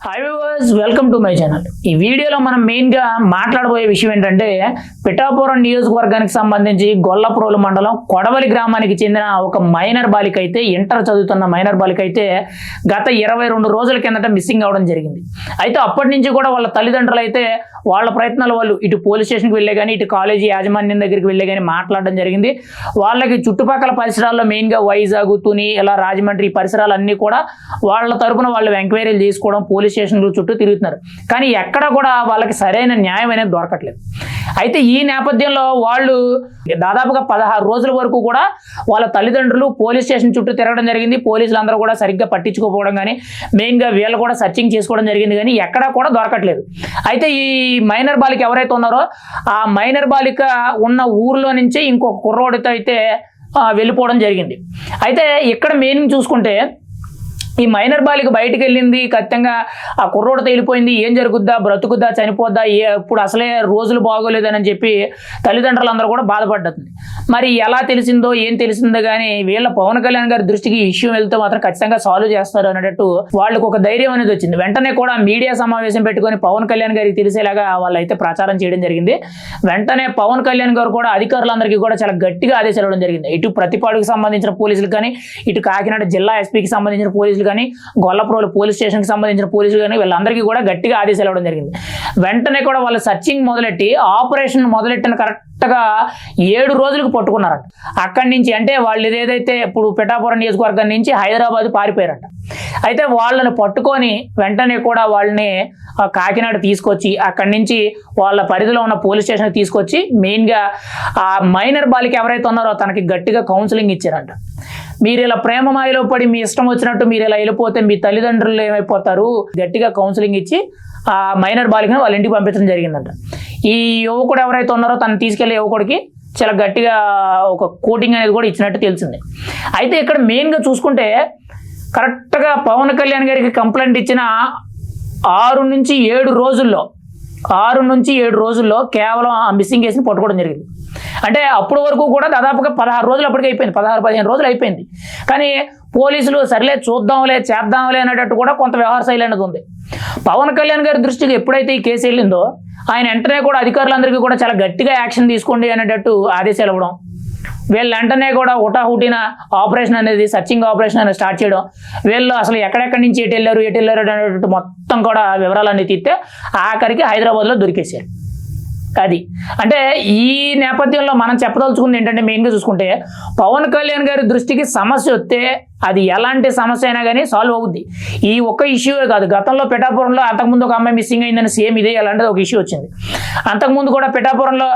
Hi viewers, welcome to my channel. ఈ వీడియోలో మనం మెయిన్గా మాట్లాడబోయే విషయం ఏంటంటే పిఠాపురం నియోజకవర్గానికి సంబంధించి గొల్లప్రోలు మండలం కొడవలి గ్రామానికి చెందిన ఒక మైనర్ బాలిక అయితే ఇంటర్ చదువుతున్న మైనర్ బాలిక అయితే గత 22 రోజుల కిందట మిస్సింగ్ అవడం జరిగింది. అయితే అప్పటి నుంచి కూడా వాళ్ళ తల్లిదండ్రులు అయితే వాళ్ళ ప్రయత్నాలు వాళ్ళు ఇటు పోలీస్ స్టేషన్కి వెళ్ళే కానీ ఇటు కాలేజీ యాజమాన్యం దగ్గరికి వెళ్ళే కానీ మాట్లాడడం జరిగింది. వాళ్ళకి చుట్టుపక్కల పరిసరాల్లో మెయిన్గా వైజాగ్, తుని, ఇలా రాజమండ్రి ఈ పరిసరాలన్నీ కూడా వాళ్ళ తరపున వాళ్ళు ఎంక్వైరీలు చేసుకోవడం, పోలీస్ స్టేషన్లు చుట్టూ తిరుగుతున్నారు. కానీ ఎక్కడ కూడా వాళ్ళకి సరైన న్యాయం అనేది దొరకట్లేదు. అయితే ఈ నేపథ్యంలో వాళ్ళు దాదాపుగా 16 రోజుల వరకు కూడా వాళ్ళ తల్లిదండ్రులు పోలీస్ స్టేషన్ చుట్టూ తిరగడం జరిగింది. పోలీసులు అందరూ కూడా సరిగ్గా పట్టించుకోకపోవడం కానీ మెయిన్గా వీళ్ళు కూడా సర్చింగ్ చేసుకోవడం జరిగింది, కానీ ఎక్కడా కూడా దొరకట్లేదు. అయితే ఈ మైనర్ బాలిక ఎవరైతే ఉన్నారో ఆ మైనర్ బాలిక ఉన్న ఊర్లో నుంచి ఇంకొక కుర్రోడితో అయితే వెళ్ళిపోవడం జరిగింది. అయితే ఇక్కడ మెయిన్ చూసుకుంటే ఈ మైనర్ బాలిక బయటికి వెళ్ళింది, ఖచ్చితంగా ఆ కుర్రోడితో వెళ్ళిపోయింది, ఏం జరుగుద్దా, బ్రతుకుద్దా, చనిపోద్దా, ఇప్పుడు అసలే రోజులు బాగోలేదని చెప్పి తల్లిదండ్రులందరూ కూడా బాధపడ్డది. మరి ఎలా తెలిసిందో ఏం తెలిసిందో కానీ వీళ్ళ పవన్ కళ్యాణ్ గారి దృష్టికి ఈ ఇష్యూ వెళ్తే మాత్రం ఖచ్చితంగా సాల్వ్ చేస్తారు అనేటట్టు వాళ్ళకు ఒక ధైర్యం అనేది వచ్చింది. వెంటనే కూడా మీడియా సమావేశం పెట్టుకొని పవన్ కళ్యాణ్ గారికి తెలిసేలాగా వాళ్ళు అయితే ప్రచారం చేయడం జరిగింది. వెంటనే పవన్ కళ్యాణ్ గారు కూడా అధికారులందరికీ కూడా చాలా గట్టిగా ఆదేశాలు ఇవ్వడం జరిగింది. ఇటు ప్రతిపాడుకు సంబంధించిన పోలీసులు కానీ, ఇటు కాకినాడ జిల్లా ఎస్పీకి సంబంధించిన పోలీసులు కానీ, గొల్లప్రోలు పోలీస్ స్టేషన్కి సంబంధించిన పోలీసులు కానీ వీళ్ళందరికీ కూడా గట్టిగా ఆదేశాలు ఇవ్వడం జరిగింది. వెంటనే కూడా వాళ్ళు సర్చింగ్ మొదలెట్టి ఆపరేషన్ మొదలెట్టిన కరెక్ట్గా 7 రోజులకు పట్టుకున్నారంట. అక్కడి నుంచి అంటే వాళ్ళు ఏదైతే ఇప్పుడు పిఠాపురం నియోజకవర్గం నుంచి హైదరాబాద్ పారిపోయారంట. అయితే వాళ్ళని పట్టుకొని వెంటనే కూడా వాళ్ళని కాకినాడ తీసుకొచ్చి అక్కడి నుంచి వాళ్ళ పరిధిలో ఉన్న పోలీస్ స్టేషన్కి తీసుకొచ్చి మెయిన్గా ఆ మైనర్ బాలిక ఎవరైతే ఉన్నారో తనకి గట్టిగా కౌన్సిలింగ్ ఇచ్చారంట. మీరు ఇలా ప్రేమ మాయలో పడి మీ ఇష్టం వచ్చినట్టు మీరు ఇలా వెళ్ళిపోతే మీ తల్లిదండ్రులు ఏమైపోతారు, గట్టిగా కౌన్సిలింగ్ ఇచ్చి ఆ మైనర్ బాలికను వాళ్ళ ఇంటికి పంపించడం జరిగిందంట. ఈ యువకుడు ఎవరైతే ఉన్నారో తను తీసుకెళ్లే యువకుడికి చాలా గట్టిగా ఒక కోటింగ్ అనేది కూడా ఇచ్చినట్టు తెలిసింది. అయితే ఇక్కడ మెయిన్గా చూసుకుంటే కరెక్ట్గా పవన్ కళ్యాణ్ గారికి కంప్లైంట్ ఇచ్చిన 6 నుంచి 7 రోజుల్లో కేవలం ఆ మిస్సింగ్ కేసుని పట్టుకోవడం జరిగింది. అంటే అప్పటి వరకు కూడా దాదాపుగా 16 రోజులు అప్పటికి అయిపోయింది, 16-15 రోజులు అయిపోయింది. కానీ పోలీసులు సర్లే చూద్దాంలే చేద్దాంలే అనేటట్టు కూడా కొంత వ్యవహార శైలి అనేది ఉంది. పవన్ కళ్యాణ్ గారి దృష్టికి ఎప్పుడైతే ఈ కేసు వెళ్ళిందో ఆయన వెంటనే కూడా అధికారులందరికీ కూడా చాలా గట్టిగా యాక్షన్ తీసుకోండి అనేటట్టు ఆదేశాలు ఇవ్వడం, వీళ్ళు వెంటనే కూడా హుటాహుటిన ఆపరేషన్ అనేది సర్చింగ్ ఆపరేషన్ అనేది స్టార్ట్ చేయడం, వీళ్ళు అసలు ఎక్కడెక్కడి నుంచి ఎటు వెళ్ళారు అనేటట్టు మొత్తం కూడా వివరాలన్నీ తీస్తే ఆఖరికి హైదరాబాద్లో దొరికేశారు. అది అంటే ఈ నేపథ్యంలో మనం చెప్పదలుచుకుంది ఏంటంటే మెయిన్గా చూసుకుంటే పవన్ కళ్యాణ్ గారి దృష్టికి సమస్య వస్తే అది ఎలాంటి సమస్య అయినా కానీ సాల్వ్ అవుద్ది. ఈ ఒక్క ఇష్యూవే కాదు, గతంలో పిఠాపురంలో అంతకుముందు ఒక అమ్మాయి మిస్సింగ్ అయిందని సేమ్ ఇదే అలాంటిది ఒక ఇష్యూ వచ్చింది. అంతకుముందు కూడా పిఠాపురంలో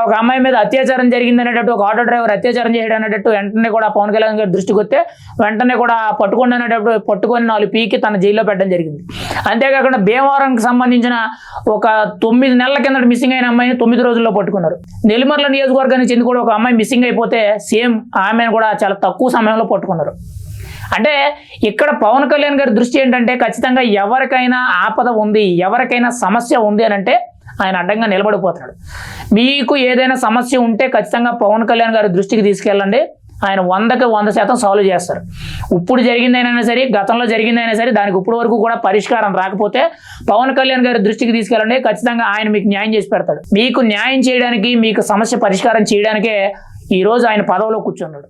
ఒక అమ్మాయి మీద అత్యాచారం జరిగింది అనేటట్టు, ఒక ఆటో డ్రైవర్ అత్యాచారం చేయడం అనేటట్టు వెంటనే కూడా పవన్ కళ్యాణ్ గారి దృష్టికి వస్తే వెంటనే కూడా పట్టుకోండి అనేటప్పుడు పట్టుకొని 4 పీకి తన జైల్లో పెట్టడం జరిగింది. అంతేకాకుండా భీమవరంకి సంబంధించిన ఒక 9 నెలల కిందట మిస్సింగ్ అయిన అమ్మాయిని 9 రోజుల్లో పట్టుకున్నారు. నెల్లిమర్ల నియోజకవర్గానికి చెంది కూడా ఒక అమ్మాయి మిస్సింగ్ అయిపోతే సేమ్ ఆమెను కూడా చాలా తక్కువ సమయంలో పట్టుకున్నారు. అంటే ఇక్కడ పవన్ కళ్యాణ్ గారి దృష్టి ఏంటంటే ఖచ్చితంగా ఎవరికైనా ఆపద ఉంది, ఎవరికైనా సమస్య ఉంది అని అంటే ఆయన అడ్డంగా నిలబడిపోతాడు. మీకు ఏదైనా సమస్య ఉంటే ఖచ్చితంగా పవన్ కళ్యాణ్ గారి దృష్టికి తీసుకెళ్ళండి, ఆయన 100కి 100% సాల్వ్ చేస్తారు. ఇప్పుడు జరిగిందైనా సరే, గతంలో జరిగిందైనా సరే, దానికి ఇప్పుడు వరకు కూడా పరిష్కారం రాకపోతే పవన్ కళ్యాణ్ గారి దృష్టికి తీసుకెళ్ళండి, ఖచ్చితంగా ఆయన మీకు న్యాయం చేసి పెడతాడు. మీకు న్యాయం చేయడానికి, మీకు సమస్య పరిష్కారం చేయడానికే ఈరోజు ఆయన పదవిలో కూర్చున్నాడు.